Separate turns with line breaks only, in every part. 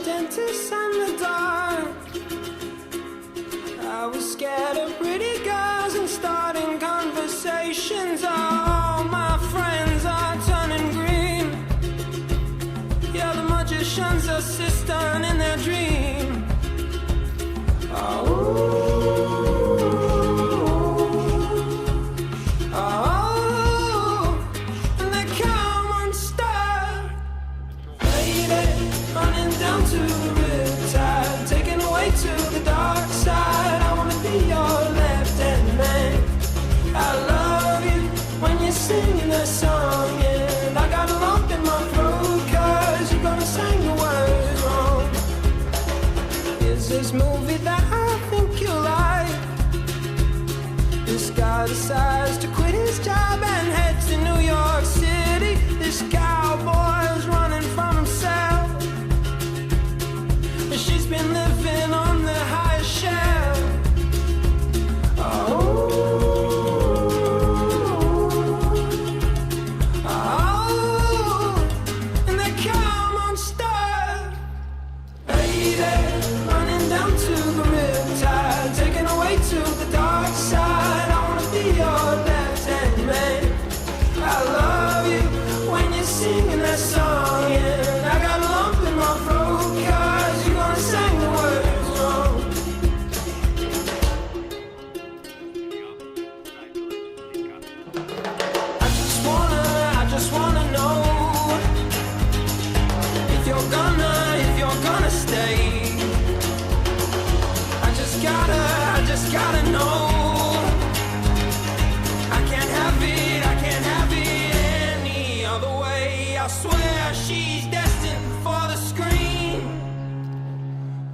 dentist and the dark. I was scared of pretty girls and starting conversations. All my friends are turning green. Yeah, the magician's assistant in their dream. And they come unstuck. Lady, running down to the Riptide, taken away to the dark side. I wanna be your left-hand man. I love you when you're singing that song, and I got a lump in my throat 'cause you're gonna sing the words wrong. Is this movie that I think you like? This guy decides to quit his job and head to New York City. This cowboy's running from himself. She's been living on the highest shelf. And they come unstuck. Lady, running down to the Riptide, taken away to the dark side. I wanna be your left-hand man. I love you when you're singing that song, and I got a lump in my throat 'cause you're gonna sing the words wrong. I just wanna know if you're gonna stay. I just gotta know. I can't have it any other way. I swear she's destined for the screen.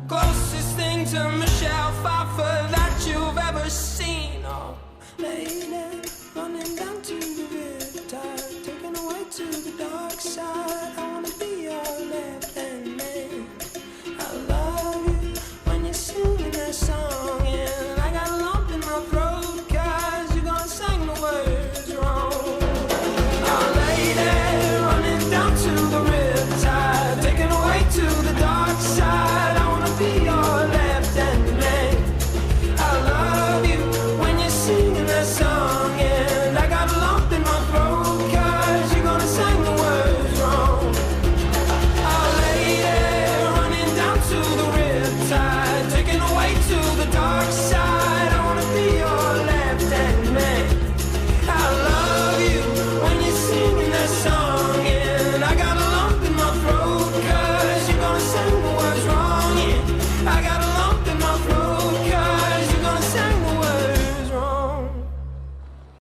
Closest thing to Michelle Pfeiffer that you've ever seen. Oh, lady, running down to the Riptide, taken away to the dark side.